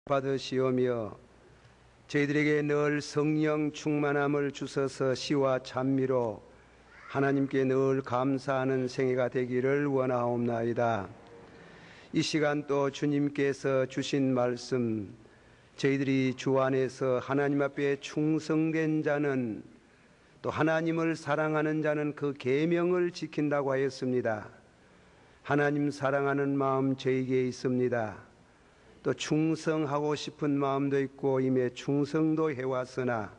받으시오며 저희들에게 늘 성령 충만함을 주셔서 시와 찬미로 하나님께 늘 감사하는 생애가 되기를 원하옵나이다. 이 시간 또 주님께서 주신 말씀, 저희들이 주 안에서 하나님 앞에 충성된 자는, 또 하나님을 사랑하는 자는 그 계명을 지킨다고 하였습니다. 하나님 사랑하는 마음 저에게 있습니다. 또 충성하고 싶은 마음도 있고 이미 충성도 해왔으나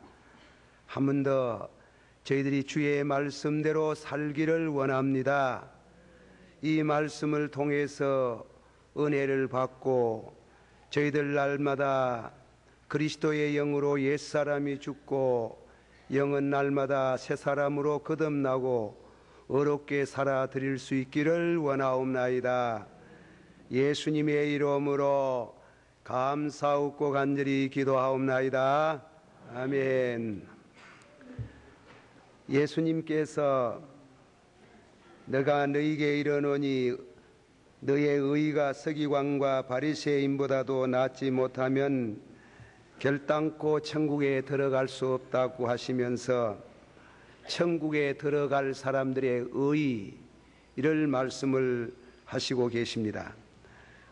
한 번 더 저희들이 주의 말씀대로 살기를 원합니다. 이 말씀을 통해서 은혜를 받고 저희들 날마다 그리스도의 영으로 옛사람이 죽고 영은 날마다 새 사람으로 거듭나고 어렵게 살아드릴 수 있기를 원하옵나이다. 예수님의 이름으로 감사하고 간절히 기도하옵나이다. 아멘. 예수님께서 내가 너희에게 이르노니 너의 의가 서기관과 바리새인보다도 낫지 못하면 결단코 천국에 들어갈 수 없다고 하시면서 천국에 들어갈 사람들의 의를 말씀을 하시고 계십니다.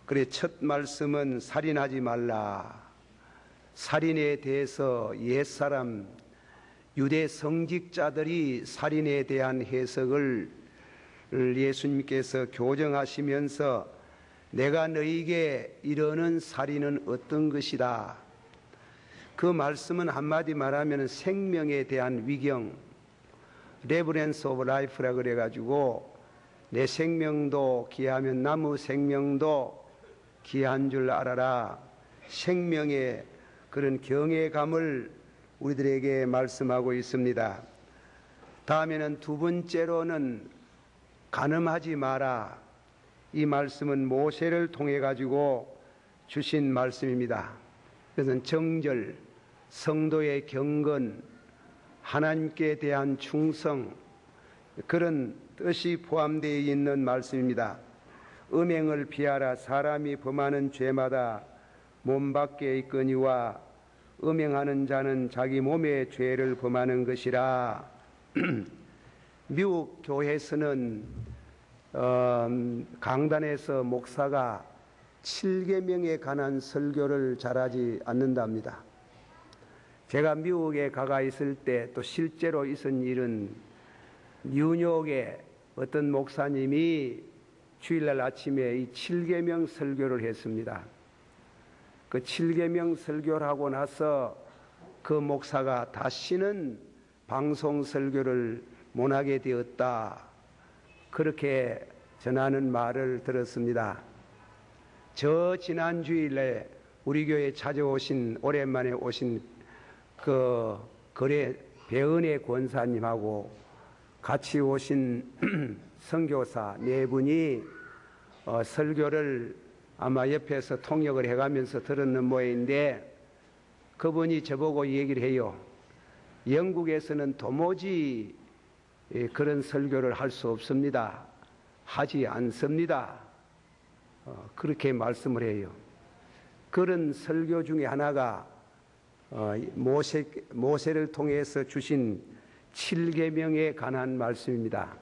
그래, 첫 말씀은 살인하지 말라. 살인에 대해서 옛사람 유대 성직자들이 살인에 대한 해석을 예수님께서 교정하시면서 내가 너희에게 이르는 살인은 어떤 것이다. 그 말씀은 한마디 말하면 생명에 대한 위경, 레버런스 오브 라이프라 그래가지고 내 생명도 귀하면 나무 생명도 귀한 줄 알아라. 생명의 그런 경외감을 우리들에게 말씀하고 있습니다. 다음에는 두 번째로는 간음하지 마라. 이 말씀은 모세를 통해 가지고 주신 말씀입니다. 그것은 정절, 성도의 경건, 하나님께 대한 충성, 그런 뜻이 포함되어 있는 말씀입니다. 음행을 피하라. 사람이 범하는 죄마다 몸 밖에 있거니와 음행하는 자는 자기 몸의 죄를 범하는 것이라. 미국 교회에서는 강단에서 목사가 7계명에 관한 설교를 잘하지 않는답니다. 제가 미국에 가가 있을 때 또 실제로 있은 일은 뉴욕에 어떤 목사님이 주일날 아침에 이 7계명 설교를 했습니다. 그 7계명 설교를 하고 나서 그 목사가 다시는 방송 설교를 못하게 되었다. 그렇게 전하는 말을 들었습니다. 저 지난 주일에 우리 교회에 찾아오신, 오랜만에 오신 그 배은혜 권사님하고 같이 오신 선교사 네 분이 설교를 아마 옆에서 통역을 해가면서 들었는 모양인데, 그분이 저보고 얘기를 해요. 영국에서는 도무지 그런 설교를 할 수 없습니다. 하지 않습니다. 그렇게 말씀을 해요. 그런 설교 중에 하나가 모세를 통해서 주신 7계명에 관한 말씀입니다.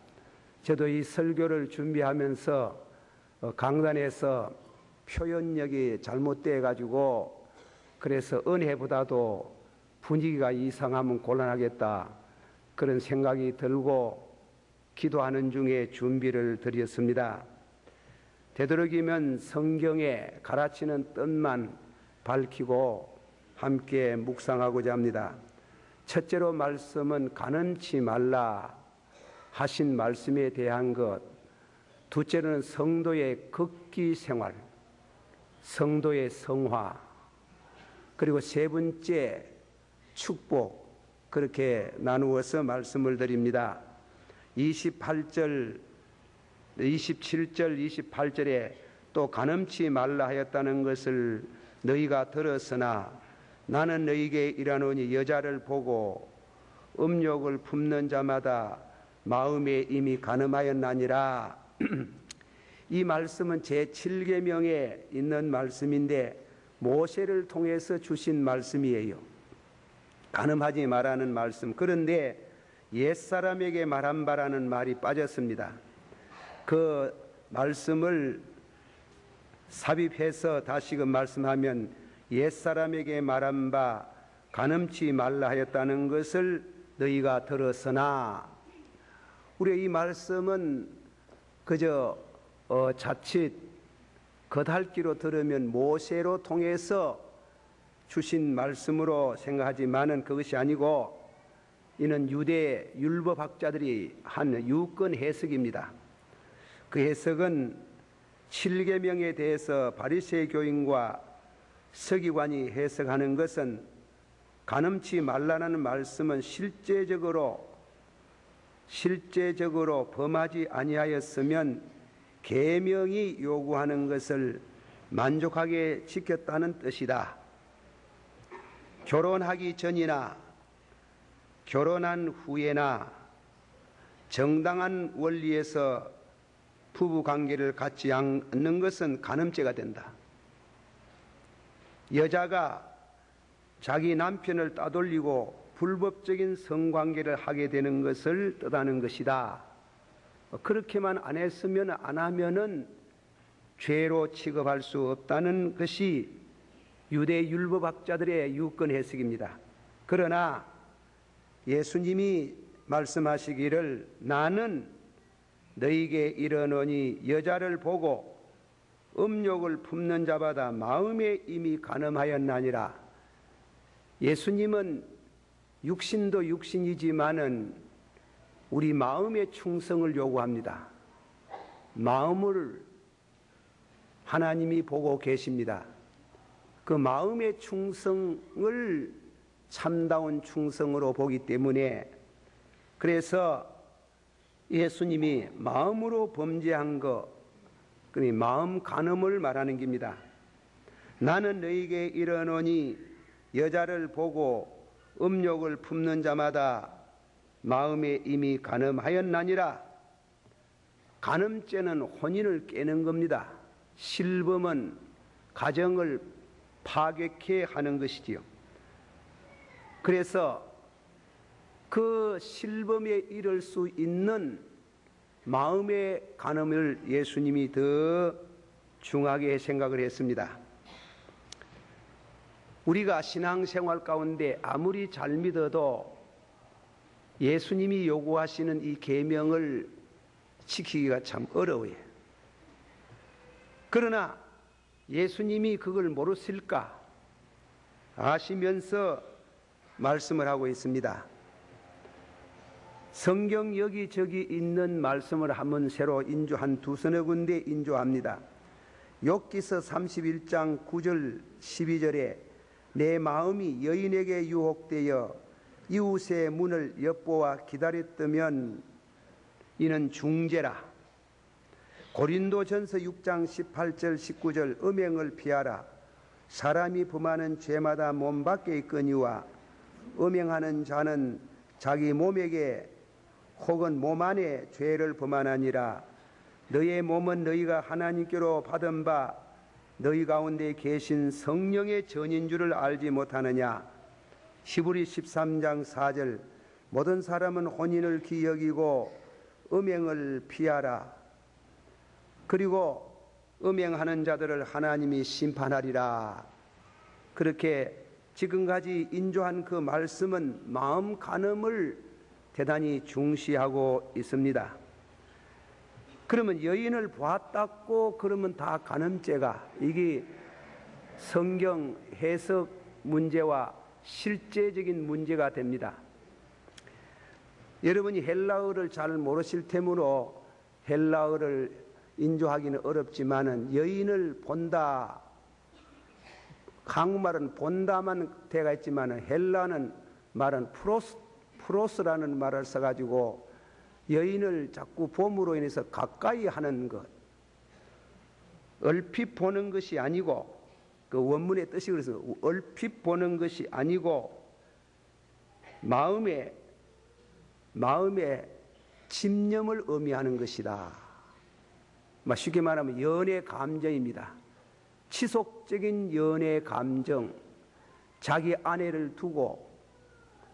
저도 이 설교를 준비하면서 강단에서 표현력이 잘못돼 가지고, 그래서 은혜보다도 분위기가 이상하면 곤란하겠다, 그런 생각이 들고 기도하는 중에 준비를 드렸습니다. 되도록이면 성경에 가르치는 뜻만 밝히고 함께 묵상하고자 합니다. 첫째로 말씀은 간음치 말라 하신 말씀에 대한 것, 둘째로는 성도의 극기 생활, 성도의 성화, 그리고 세 번째 축복, 그렇게 나누어서 말씀을 드립니다. 27절, 28절에 또 간음치 말라 하였다는 것을 너희가 들었으나 나는 너희에게 이르노니 여자를 보고 음욕을 품는 자마다 마음에 이미 간음하였나니라. 이 말씀은 제7계명에 있는 말씀인데 모세를 통해서 주신 말씀이에요. 간음하지 말라는 말씀. 그런데 옛사람에게 말한 바라는 말이 빠졌습니다. 그 말씀을 삽입해서 다시금 말씀하면 옛사람에게 말한 바 간음치 말라 하였다는 것을 너희가 들었으나, 우리 이 말씀은 그저 자칫 겉핥기로 들으면 모세로 통해서 주신 말씀으로 생각하지만은 그것이 아니고, 이는 유대 율법학자들이 한 유권 해석입니다. 그 해석은 7계명에 대해서 바리새인 교인과 서기관이 해석하는 것은 간음치 말라는 말씀은 실제적으로 범하지 아니하였으면 계명이 요구하는 것을 만족하게 지켰다는 뜻이다. 결혼하기 전이나 결혼한 후에나 정당한 원리에서 부부 관계를 갖지 않는 것은 간음죄가 된다. 여자가 자기 남편을 따돌리고 불법적인 성관계를 하게 되는 것을 뜻하는 것이다. 그렇게만 안 했으면 안 하면은 죄로 취급할 수 없다는 것이 유대 율법학자들의 유권 해석입니다. 그러나 예수님이 말씀하시기를 나는 너희에게 이르노니 여자를 보고 음욕을 품는 자마다 마음에 이미 간음하였나니라. 예수님은 육신도 육신이지만은 우리 마음의 충성을 요구합니다. 마음을 하나님이 보고 계십니다. 그 마음의 충성을 참다운 충성으로 보기 때문에, 그래서 예수님이 마음으로 범죄한 것, 그니 마음 간음을 말하는 겁니다. 나는 너희에게 이르노니 여자를 보고 음욕을 품는 자마다 마음에 이미 간음하였나니라. 간음죄는 혼인을 깨는 겁니다. 실범은 가정을 파괴케 하는 것이지요. 그래서 그 실범에 이를 수 있는 마음의 간음을 예수님이 더 중하게 생각을 했습니다. 우리가 신앙생활 가운데 아무리 잘 믿어도 예수님이 요구하시는 이 계명을 지키기가 참 어려워요. 그러나 예수님이 그걸 모르실까 아시면서 말씀을 하고 있습니다. 성경 여기저기 있는 말씀을 한번 새로 한 두서너 군데 인조합니다. 욥기서 31장 9절 12절에 내 마음이 여인에게 유혹되어 이웃의 문을 엿보아 기다렸다면 이는 중죄라. 고린도전서 6장 18절 19절 음행을 피하라. 사람이 범하는 죄마다 몸 밖에 있거니와 음행하는 자는 자기 몸에게 혹은 몸 안에 죄를 범하나니라. 너의 몸은 너희가 하나님께로 받은 바 너희 가운데 계신 성령의 전인 줄을 알지 못하느냐. 히브리 13장 4절 모든 사람은 혼인을 귀히 여기고 음행을 피하라. 그리고 음행하는 자들을 하나님이 심판하리라. 그렇게 지금까지 인조한 그 말씀은 마음 간음을 대단히 중시하고 있습니다. 그러면 여인을 보았다고 그러면 다 간음죄가, 이게 성경 해석 문제와 실제적인 문제가 됩니다. 여러분이 헬라어를 잘 모르실 테므로 헬라어를 인조하기는 어렵지만은 여인을 본다, 한국말은 본다만 대가 있지만은 헬라는 말은 프로스라는 말을 써가지고 여인을 자꾸 봄으로 인해서 가까이 하는 것, 얼핏 보는 것이 아니고, 그 원문의 뜻이 그래서 얼핏 보는 것이 아니고 마음에 집념을 의미하는 것이다. 쉽게 말하면 연애 감정입니다. 지속적인 연애 감정, 자기 아내를 두고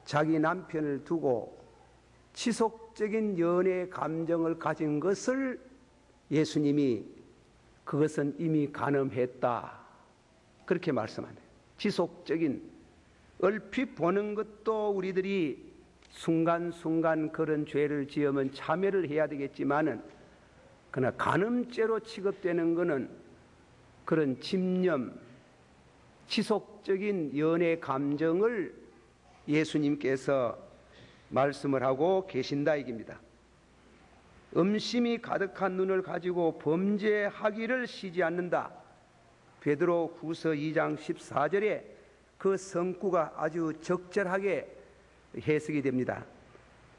자기 남편을 두고 지속적인 연애 감정을 가진 것을 예수님이 그것은 이미 간음했다 그렇게 말씀하네요. 지속적인, 얼핏 보는 것도 우리들이 순간순간 그런 죄를 지으면 참회를 해야 되겠지만은 그러나 간음죄로 취급되는 것은 그런 집념, 지속적인 연애 감정을 예수님께서 말씀을 하고 계신다 이깁니다. 음심이 가득한 눈을 가지고 범죄하기를 쉬지 않는다. 베드로 후서 2장 14절에 그 성구가 아주 적절하게 해석이 됩니다.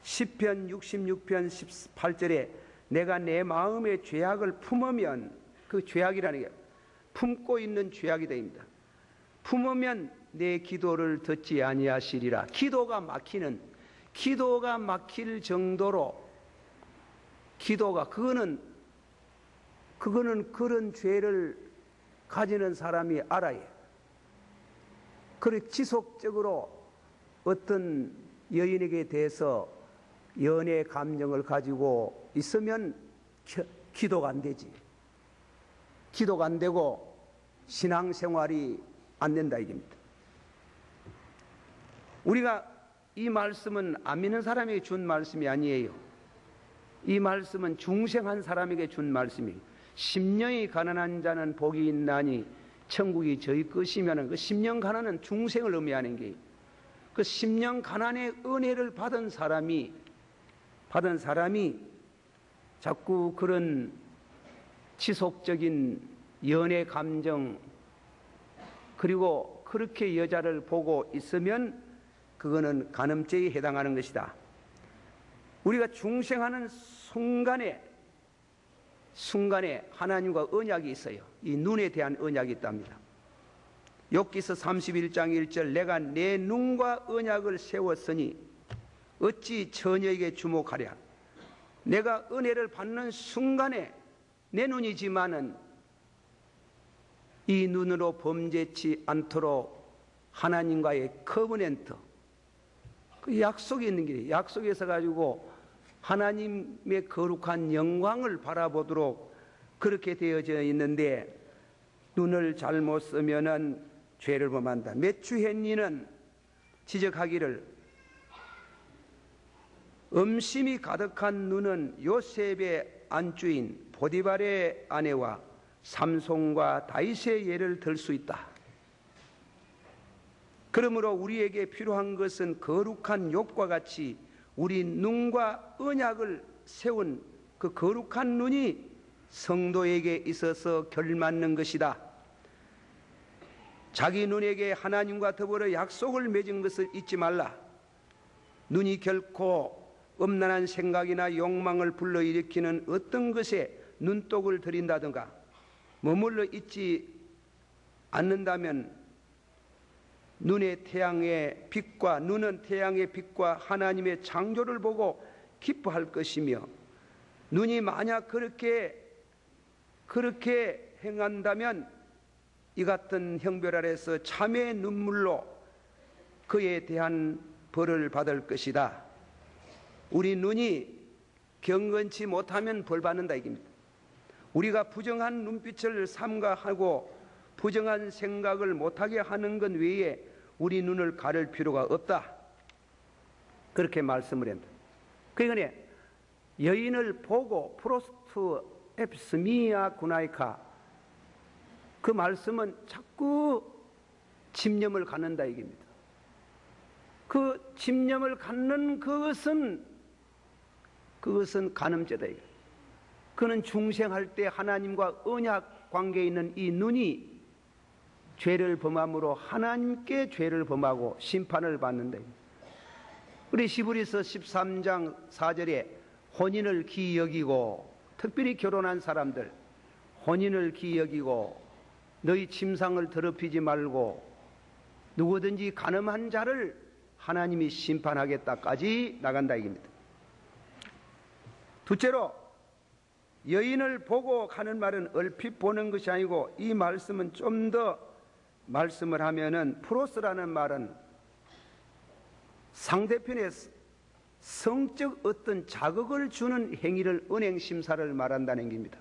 시편 66편 18절에 내가 내 마음의 죄악을 품으면, 그 죄악이라는 게 품고 있는 죄악이 됩니다. 품으면 내 기도를 듣지 아니하시리라. 기도가 막힐 정도로 기도가 그거는 그런 죄를 가지는 사람이 알아야 해요. 그리고 지속적으로 어떤 여인에게 대해서 연애 감정을 가지고 있으면 기도가 안 되지. 기도가 안 되고 신앙생활이 안 된다 이겁니다. 우리가 이 말씀은 안 믿는 사람에게 준 말씀이 아니에요. 이 말씀은 중생한 사람에게 준 말씀이에요. 심령이 가난한 자는 복이 있나니 천국이 저희 것이면 그 심령 가난은 중생을 의미하는 게, 그 심령 가난의 은혜를 받은 사람이 자꾸 그런 지속적인 연애 감정, 그리고 그렇게 여자를 보고 있으면 그거는 간음죄에 해당하는 것이다. 우리가 중생하는 순간에 하나님과 언약이 있어요. 이 눈에 대한 언약이 있답니다. 욥기서 31장 1절 내가 내 눈과 언약을 세웠으니 어찌 처녀에게 주목하랴. 내가 은혜를 받는 순간에 내 눈이지만은 이 눈으로 범죄치 않도록 하나님과의 커버넌트, 그 약속이 있는 길이에요. 약속에서 가지고 하나님의 거룩한 영광을 바라보도록 그렇게 되어져 있는데 눈을 잘못 쓰면은 죄를 범한다. 매추헨니는 지적하기를 음심이 가득한 눈은 요셉의 안주인 보디발의 아내와 삼손과 다윗의 예를 들 수 있다. 그러므로 우리에게 필요한 것은 거룩한 욥과 같이 우리 눈과 언약을 세운 그 거룩한 눈이 성도에게 있어서 결맞는 것이다. 자기 눈에게 하나님과 더불어 약속을 맺은 것을 잊지 말라. 눈이 결코 음란한 생각이나 욕망을 불러일으키는 어떤 것에 눈독을 들인다든가 머물러 있지 않는다면 눈은 태양의 빛과 하나님의 창조를 보고 기뻐할 것이며, 눈이 만약 그렇게 행한다면 이 같은 형벌 아래서 참회의 눈물로 그에 대한 벌을 받을 것이다. 우리 눈이 경건치 못하면 벌 받는다 이깁니다. 우리가 부정한 눈빛을 삼가하고 부정한 생각을 못하게 하는 것 외에 우리 눈을 가릴 필요가 없다. 그렇게 말씀을 합니다. 그러니까 여인을 보고 프로스트 앱스미아 구나이카, 그 말씀은 자꾸 집념을 갖는다 이깁니다. 그 집념을 갖는 그것은 간음죄다 이거. 그는 중생할 때 하나님과 언약 관계에 있는 이 눈이 죄를 범함으로 하나님께 죄를 범하고 심판을 받는다. 우리 히브리서 13장 4절에 혼인을 기이 여기고, 특별히 결혼한 사람들 혼인을 기이 여기고 너희 침상을 더럽히지 말고 누구든지 간음한 자를 하나님이 심판하겠다까지 나간다 이깁니다. 둘째로 여인을 보고 가는 말은 얼핏 보는 것이 아니고, 이 말씀은 좀 더 말씀을 하면은 프로스라는 말은 상대편의 성적 어떤 자극을 주는 행위를 은행심사를 말한다는 겁니다.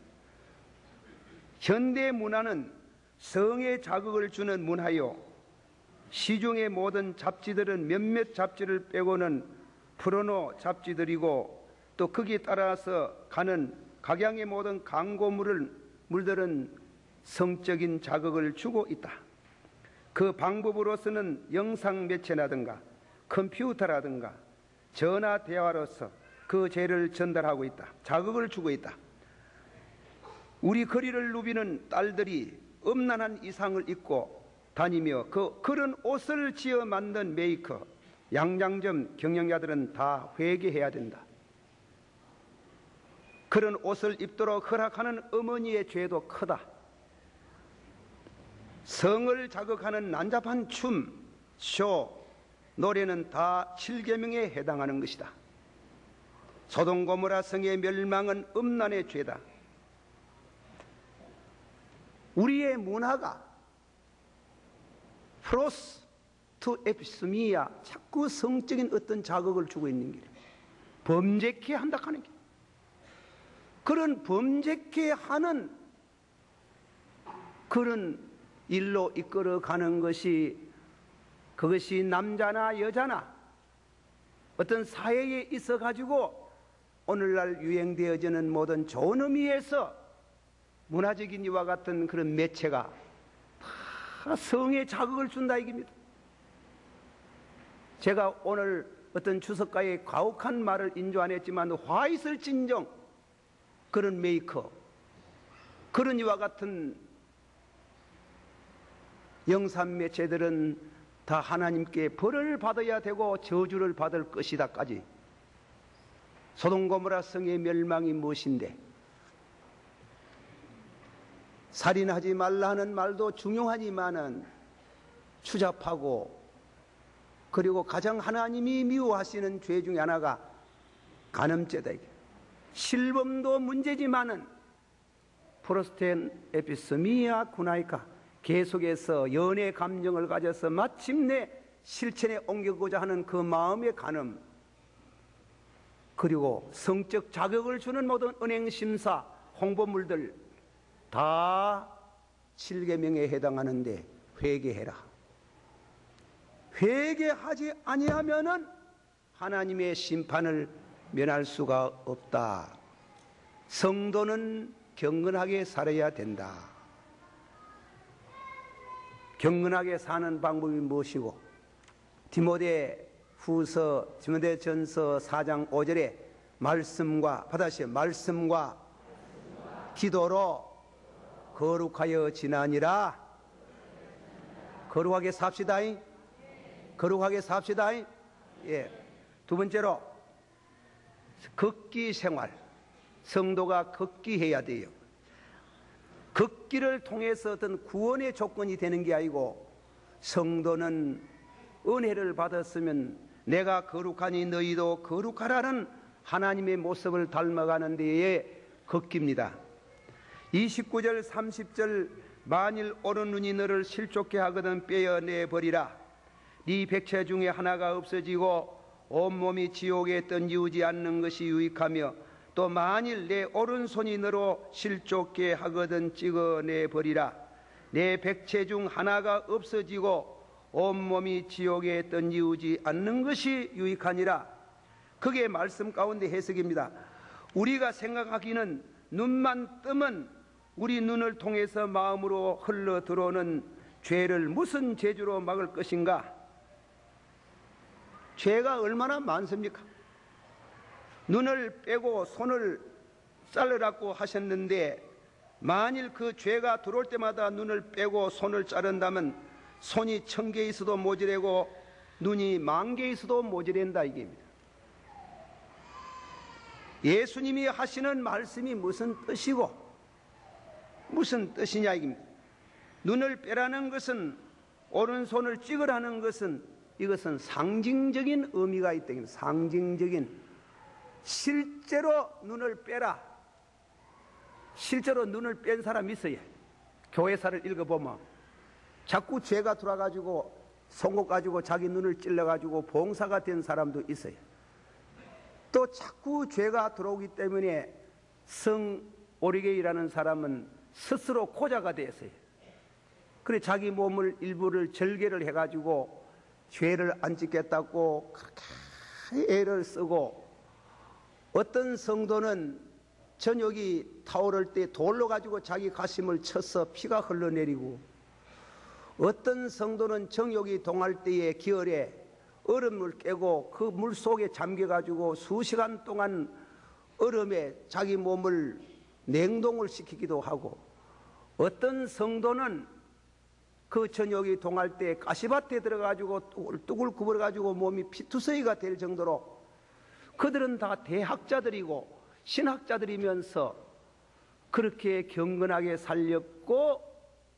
현대 문화는 성에 자극을 주는 문화요, 시중의 모든 잡지들은 몇몇 잡지를 빼고는 포르노 잡지들이고, 또 거기에 따라서 가는 각양의 모든 광고물들은 성적인 자극을 주고 있다. 그 방법으로서는 영상 매체라든가 컴퓨터라든가 전화 대화로서 그 죄를 전달하고 있다. 자극을 주고 있다. 우리 거리를 누비는 딸들이 음란한 이상을 입고 다니며 그런 옷을 지어 만든 메이커, 양장점 경영자들은 다 회개해야 된다. 그런 옷을 입도록 허락하는 어머니의 죄도 크다. 성을 자극하는 난잡한 춤, 쇼, 노래는 다 7계명에 해당하는 것이다. 소돔 고모라 성의 멸망은 음란의 죄다. 우리의 문화가 프로스 투 에피스미야, 자꾸 성적인 어떤 자극을 주고 있는 게 범죄케 한다 하는 게, 그런 범죄케 하는 그런 일로 이끌어가는 것이, 그것이 남자나 여자나 어떤 사회에 있어 가지고 오늘날 유행되어지는 모든 좋은 의미에서 문화적인 이와 같은 그런 매체가 다 성에 자극을 준다 이깁니다. 제가 오늘 어떤 주석가의 가혹한 말을 인조 안 했지만, 화 있을진정 그런 메이커, 그런 이와 같은 영상 매체들은 다 하나님께 벌을 받아야 되고 저주를 받을 것이다까지. 소돔 고모라 성의 멸망이 무엇인데, 살인하지 말라 하는 말도 중요하지만은 추잡하고, 그리고 가장 하나님이 미워하시는 죄 중에 하나가 간음죄다. 실범도 문제지만은 프로스텐 에피스미아 구나이카, 계속해서 연애 감정을 가져서 마침내 실천에 옮기고자 하는 그 마음의 간음, 그리고 성적 자극을 주는 모든 은행심사, 홍보물들 다 7계명에 해당하는데 회개해라. 회개하지 아니하면은 하나님의 심판을 면할 수가 없다. 성도는 경건하게 살아야 된다. 경건하게 사는 방법이 무엇이고, 디모데전서 4장 5절에 말씀과 받아시오. 말씀과 기도로 거룩하여 지나니라. 거룩하게 삽시다. 거룩하게 삽시다. 예. 두 번째로 걷기 생활. 성도가 걷기해야 돼요. 걷기를 통해서 어떤 구원의 조건이 되는 게 아니고, 성도는 은혜를 받았으면 내가 거룩하니 너희도 거룩하라는 하나님의 모습을 닮아가는 데에 걷기입니다. 29절 30절 만일 오른 눈이 너를 실족케 하거든 빼어내버리라. 네 백체 중에 하나가 없어지고 온몸이 지옥에 던지우지 않는 것이 유익하며, 또 만일 내 오른손이 너로 실족케 하거든 찍어내버리라. 내 백체 중 하나가 없어지고 온몸이 지옥에 던지우지 않는 것이 유익하니라. 그게 말씀 가운데 해석입니다. 우리가 생각하기는 눈만 뜨면 우리 눈을 통해서 마음으로 흘러 들어오는 죄를 무슨 재주로 막을 것인가? 죄가 얼마나 많습니까? 눈을 빼고 손을 자르라고 하셨는데, 만일 그 죄가 들어올 때마다 눈을 빼고 손을 자른다면 손이 1000개 있어도 모자라고 눈이 10,000개 있어도 모자란다 이게입니다. 예수님이 하시는 말씀이 무슨 뜻이고 무슨 뜻이냐 이겁니다. 눈을 빼라는 것은, 오른손을 찍으라는 것은, 이것은 상징적인 의미가 있다. 상징적인, 실제로 눈을 빼라. 실제로 눈을 뺀 사람이 있어요. 교회사를 읽어보면 자꾸 죄가 들어와가지고 송곳 가지고 자기 눈을 찔러가지고 봉사가 된 사람도 있어요. 또 자꾸 죄가 들어오기 때문에 성 오리게이라는 사람은 스스로 고자가 되었어요. 그래 자기 몸을 일부를 절개를 해가지고 죄를 안 짓겠다고 그렇게 애를 쓰고, 어떤 성도는 저녁이 타오를 때 돌로 가지고 자기 가슴을 쳐서 피가 흘러내리고, 어떤 성도는 정욕이 동할 때에 기어에 얼음을 깨고 그 물 속에 잠겨가지고 수시간 동안 얼음에 자기 몸을 냉동을 시키기도 하고, 어떤 성도는 그 저녁이 동할 때 가시밭에 들어가지고 뚜글뚜글 굽어가지고 몸이 피투성이가 될 정도로, 그들은 다 대학자들이고 신학자들이면서 그렇게 경건하게 살렸고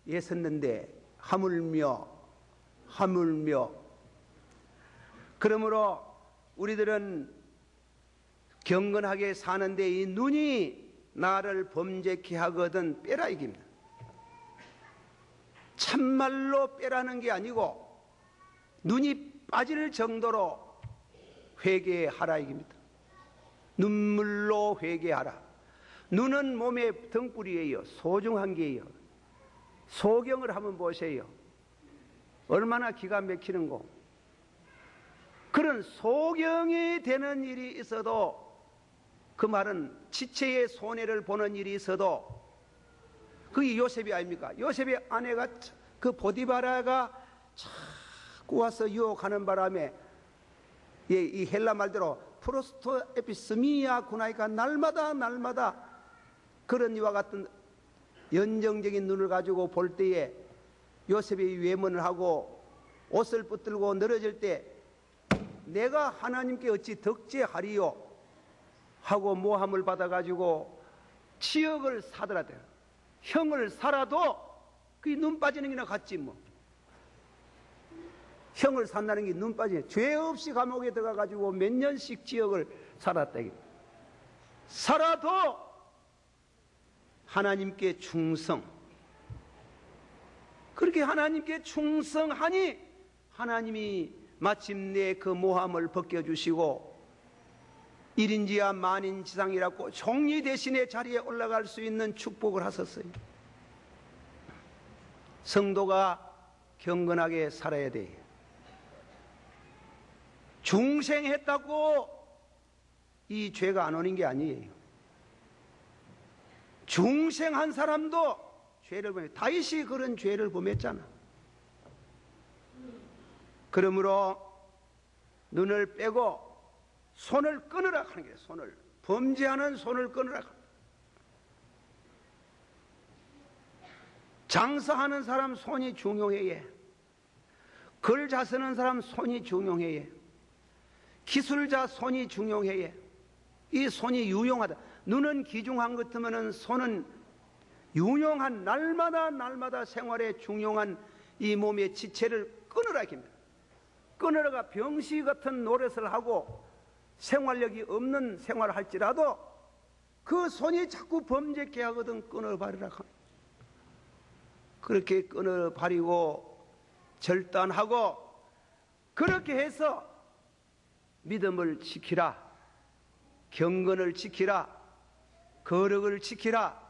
애썼는데 하물며 그러므로 우리들은 경건하게 사는데 이 눈이 나를 범죄케 하거든 빼라 이깁니다. 참말로 빼라는 게 아니고 눈이 빠질 정도로 회개하라 이깁니다. 눈물로 회개하라. 눈은 몸의 등불이에요. 소중한 게예요. 소경을 한번 보세요. 얼마나 기가 막히는고. 그런 소경이 되는 일이 있어도, 그 말은 지체의 손해를 보는 일이 있어도, 그게 요셉이 아닙니까? 요셉의 아내가 그 보디바라가 자꾸 와서 유혹하는 바람에 이 헬라 말대로 프로스토 에피스미아 구나이가 날마다 그런 이와 같은 연정적인 눈을 가지고 볼 때에 요셉이 외면을 하고 옷을 붙들고 늘어질 때 내가 하나님께 어찌 덕죄하리요 하고 모함을 받아가지고 치역을 사더라도, 형을 살아도 그게 눈 빠지는 게나 같지 뭐. 형을 산다는 게 눈 빠지네. 죄 없이 감옥에 들어가가지고 몇 년씩 지역을 살았다. 살아도 하나님께 충성. 그렇게 하나님께 충성하니 하나님이 마침내 그 모함을 벗겨주시고 1인지야 만인지상이라고 종리 대신의 자리에 올라갈 수 있는 축복을 하셨어요. 성도가 경건하게 살아야 돼요. 중생했다고 이 죄가 안 오는 게 아니에요. 중생한 사람도 죄를 범해. 다윗이 그런 죄를 범했잖아. 그러므로 눈을 빼고 손을 끊으라 하는 게, 손을, 범죄하는 손을 끊으라. 장사하는 사람 손이 중요해요. 글 잘 쓰는 사람 손이 중요해요. 기술자 손이 중요해요. 이 손이 유용하다. 눈은 귀중한 것 같으면 손은 유용한, 날마다 생활에 중요한 이 몸의 지체를 끊으라 합니다. 끊으라가 병시 같은 노릇을 하고 생활력이 없는 생활을 할지라도 그 손이 자꾸 범죄케 하거든 끊어버리라. 그렇게 끊어버리고 절단하고, 그렇게 해서 믿음을 지키라, 경건을 지키라, 거룩을 지키라,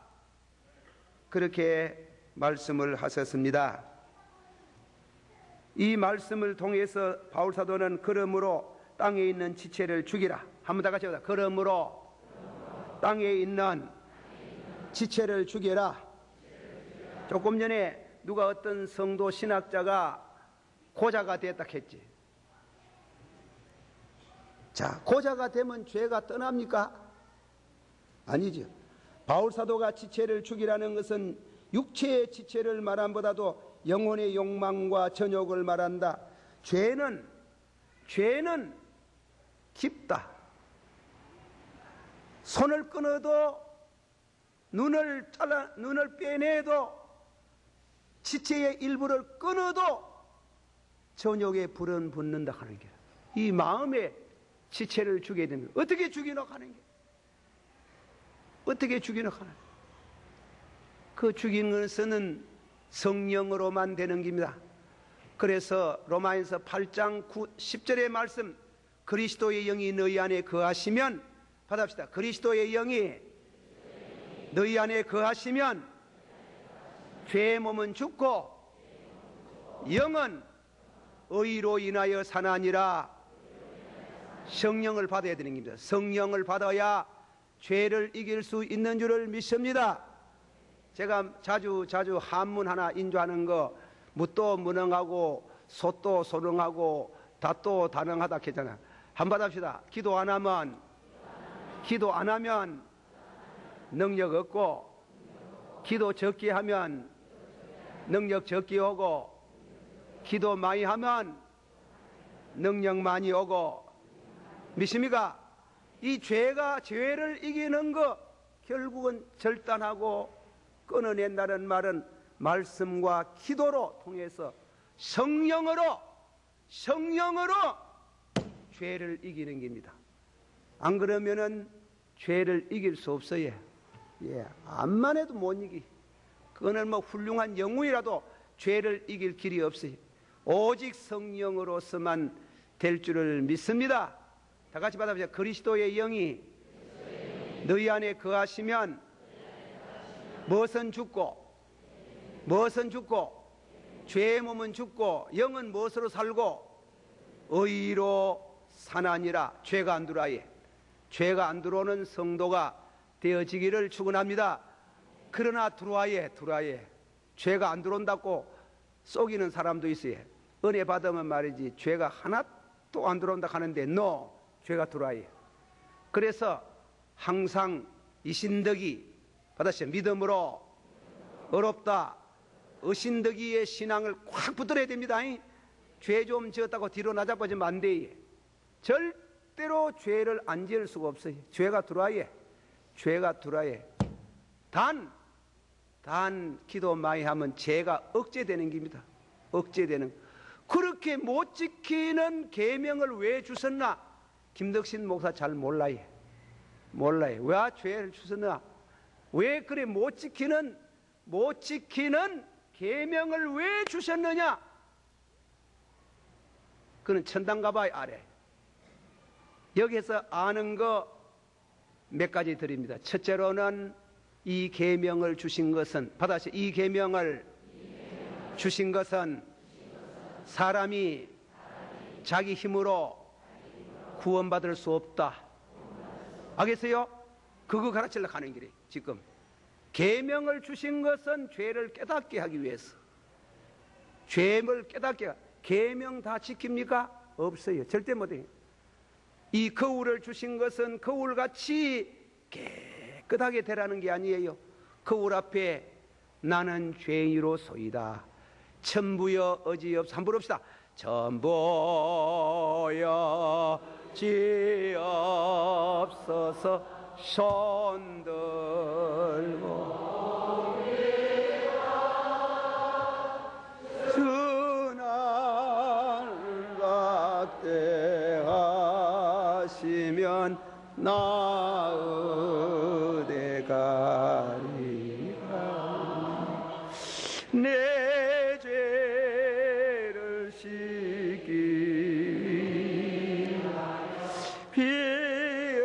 그렇게 말씀을 하셨습니다. 이 말씀을 통해서 바울사도는 그러므로 땅에 있는 지체를 죽이라. 한번 다 같이 해보자. 그러므로 땅에 있는 지체를 죽여라. 조금 전에 누가 어떤 성도 신학자가 고자가 됐다 했지. 자, 고자가 되면 죄가 떠납니까? 아니죠. 바울사도가 지체를 죽이라는 것은 육체의 지체를 말함보다도 영혼의 욕망과 전욕을 말한다. 죄는 깊다. 손을 끊어도, 눈을 빼내도, 지체의 일부를 끊어도 전욕에 불은 붙는다 하는 게, 이 마음에 지체를 죽여야 됩니다. 어떻게 죽이노 하는 게, 어떻게 죽이노 하는 게. 그 죽인 것은 성령으로만 되는 겁니다. 그래서 로마에서 8장 10절의 말씀, 그리스도의 영이 너희 안에 거하시면, 받아봅시다. 그리스도의 영이 너희 안에 거하시면 죄의 몸은 죽고 영은 의로 인하여 사나니라. 성령을 받아야 되는 겁니다. 성령을 받아야 죄를 이길 수 있는 줄을 믿습니다. 제가 자주 한문 하나 인조하는 거, 묻도 무능하고 소도 소능하고 다도 다능하다 했잖아요. 한번 받읍시다. 기도 안 하면 능력 없고, 기도 적게 하면 능력 적게 오고, 기도 많이 하면 능력 많이 오고. 믿습니까? 이 죄를 이기는 거 결국은 절단하고 끊어낸다는 말은 말씀과 기도로 통해서 성령으로 죄를 이기는 겁니다. 안 그러면은 죄를 이길 수 없어요. 암만 해도 못 이기. 그거는 뭐 훌륭한 영웅이라도 죄를 이길 길이 없어요. 오직 성령으로서만 될 줄을 믿습니다. 다 같이 받아보세요. 그리스도의 영이 너희 안에 거하시면 무엇은 죽고 죄의 몸은 죽고 영은 무엇으로 살고 의로 사나니라. 죄가 안 들어오는 성도가 되어지기를 축원합니다. 그러나 들어와야 죄가 안 들어온다고 속이는 사람도 있어요. 은혜 받으면 말이지 죄가 하나도 안 들어온다 하는데 죄가 들어와요. 그래서 항상 이 신덕이 받았어요. 믿음으로 어렵다 어신덕이의 신앙을 꽉 붙들어야 됩니다. 죄 좀 지었다고 뒤로 나자빠지면 안 돼. 절대로 죄를 안 지을 수가 없어요. 죄가 들어와야 단 기도 많이 하면 죄가 억제되는 겁니다. 억제되는. 그렇게 못 지키는 계명을 왜 주셨나? 김덕신 목사 잘 몰라요. 왜 죄를 주셨나? 왜 그래 못 지키는 계명을 왜 주셨느냐? 그는 천당 가봐야 알아요. 여기서 아는 거 몇 가지 드립니다. 첫째로는 이 계명을 주신 것은, 받아서 이 계명을 주신 것은 사람이 자기 힘으로 구원받을 수 없다. 알겠어요? 그거 가르치려고 하는 길이 지금. 계명을 주신 것은 죄를 깨닫게 하기 위해서. 죄를 깨닫게. 계명 다 지킵니까? 없어요. 절대 못해요. 이 거울을 주신 것은 거울같이 깨끗하게 되라는 게 아니에요. 거울 앞에 나는 죄인이로소이다. 천부여 어지없. 한번 부릅시다. 천부여 지없어서 손 들고 순환각대 하시면 나으되 가리라. 내 죄를 씻기 피 흘려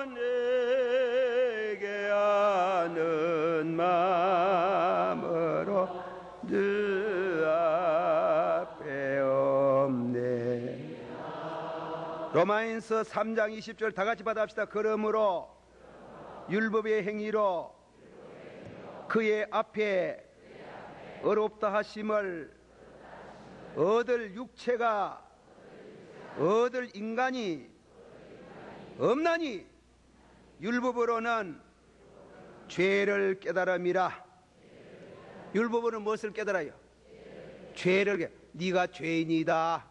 은혜게 하는 마음으로 늘 앞에 없네. 로마인서 3장 20절 다 같이 받아합시다. 그러므로 율법의 행위로 그의 앞에 어렵다 하심을 얻을 육체가 얻을 인간이 없나니 율법으로는 죄를 깨달음이라. 율법으로는 무엇을 깨달아요? 죄를. 네가 죄인이다.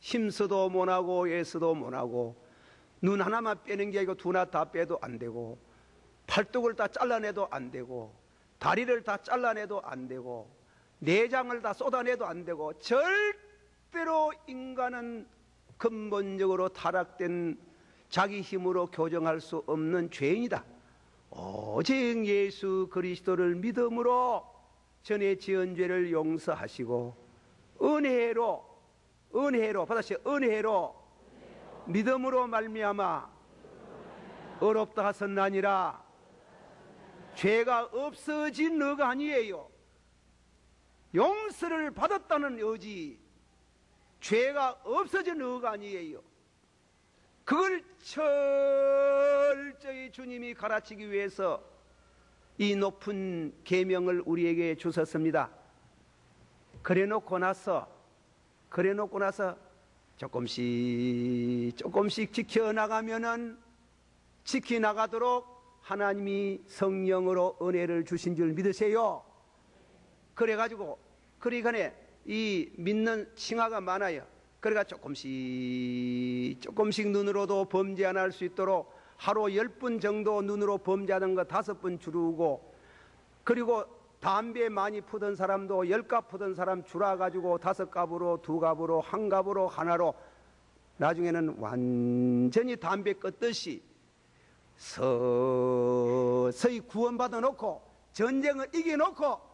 힘써도 못하고 애써도 못하고 눈 하나만 빼는 게 아니고 두 하나 다 빼도 안 되고 팔뚝을 다 잘라내도 안 되고 다리를 다 잘라내도 안 되고 내장을 다 쏟아내도 안 되고 절대로 인간은 근본적으로 타락된 자기 힘으로 교정할 수 없는 죄인이다. 오직 예수 그리스도를 믿음으로 전에 지은 죄를 용서하시고 은혜로 받으시오. 은혜로 믿음으로 말미암아 어렵다 하셨나니라. 죄가 없어진 너가 아니에요. 용서를 받았다는 의지, 죄가 없어진 너가 아니에요. 그걸 철저히 주님이 가르치기 위해서 이 높은 계명을 우리에게 주셨습니다. 그래놓고 나서 조금씩 지켜나가도록 하나님이 성령으로 은혜를 주신 줄 믿으세요. 그러니까 이 믿는 칭화가 많아요. 그러니까 조금씩 눈으로도 범죄 안 할 수 있도록 하루 10분 정도 눈으로 범죄하는 거 5분 줄이고, 그리고 담배 많이 피던 사람도 10갑 피던 사람 줄여가지고 5갑으로 2갑으로 1갑으로 하나로, 나중에는 완전히 담배 끊듯이 서서히 구원받아 놓고 전쟁을 이겨놓고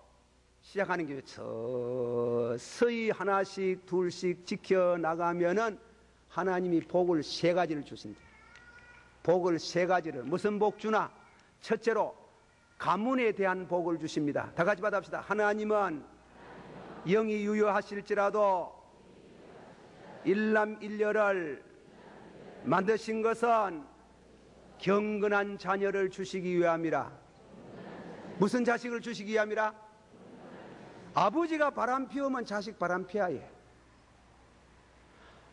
시작하는 게, 서서히 하나씩 둘씩 지켜나가면은 하나님이 복을 3가지를 주신다. 복을 3가지를. 무슨 복 주나? 첫째로 가문에 대한 복을 주십니다. 다 같이 받아봅시다. 하나님은 영이 유효하실지라도 일남일녀를 만드신 것은 경건한 자녀를 주시기 위함이라. 무슨 자식을 주시기 위함이라? 아버지가 바람 피우면 자식 바람 피하여.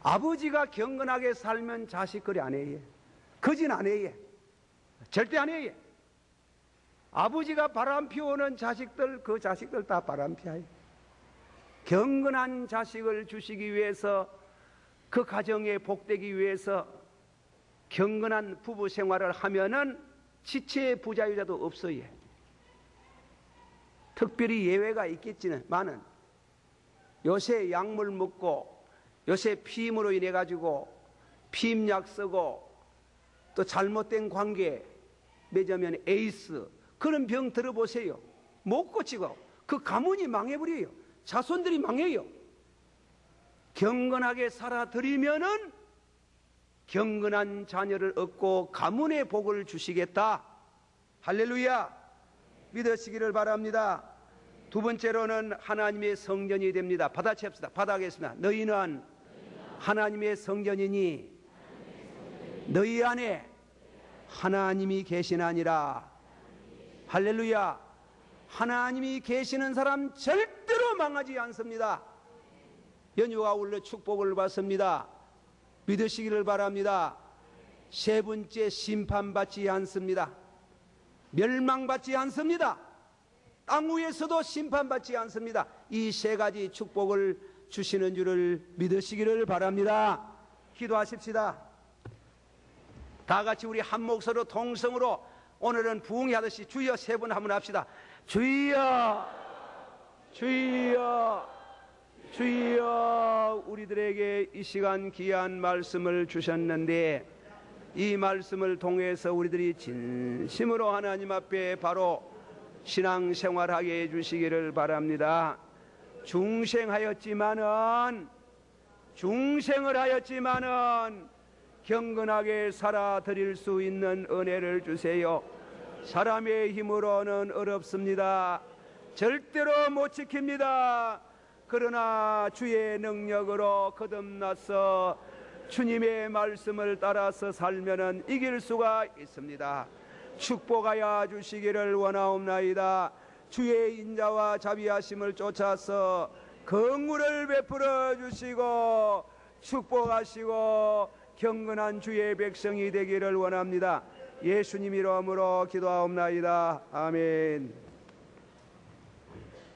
아버지가 경건하게 살면 자식 그리 안 해요. 거짓 안 해요. 절대 안 해요. 아버지가 바람 피우는 자식들, 그 자식들 다 바람 피하여. 경건한 자식을 주시기 위해서, 그 가정에 복되기 위해서 경건한 부부 생활을 하면은 지체 부자유자도 없어요. 특별히 예외가 있겠지만은 요새 약물 먹고 요새 피임으로 인해 가지고 피임약 쓰고 또 잘못된 관계 맺으면 에이스, 그런 병 들어보세요. 못 고치고 그 가문이 망해버려요. 자손들이 망해요. 경건하게 살아드리면은 경건한 자녀를 얻고 가문의 복을 주시겠다. 할렐루야. 믿으시기를 바랍니다. 두 번째로는 하나님의 성전이 됩니다. 받아칩시다. 받아가겠습니다. 너희는 하나님의 성전이니 너희 안에 하나님이 계시나니라. 할렐루야. 하나님이 계시는 사람 절대로 망하지 않습니다. 연유가 올려 축복을 받습니다. 믿으시기를 바랍니다. 3번째, 심판받지 않습니다. 멸망받지 않습니다. 땅 위에서도 심판받지 않습니다. 이 3가지 축복을 주시는 줄을 믿으시기를 바랍니다. 기도하십시다. 다 같이 우리 한 목소리로 동성으로 오늘은 부흥하듯이 주여 3번 한번 합시다. 주여, 주여, 주여. 우리들에게 이 시간 귀한 말씀을 주셨는데 이 말씀을 통해서 우리들이 진심으로 하나님 앞에 바로 신앙생활하게 해주시기를 바랍니다. 중생을 하였지만은 경건하게 살아드릴 수 있는 은혜를 주세요. 사람의 힘으로는 어렵습니다. 절대로 못 지킵니다. 그러나 주의 능력으로 거듭나서 주님의 말씀을 따라서 살면은 이길 수가 있습니다. 축복하여 주시기를 원하옵나이다. 주의 인자와 자비하심을 쫓아서 긍휼을 베풀어 주시고 축복하시고 경건한 주의 백성이 되기를 원합니다. 예수님 이름으로 기도하옵나이다. 아멘.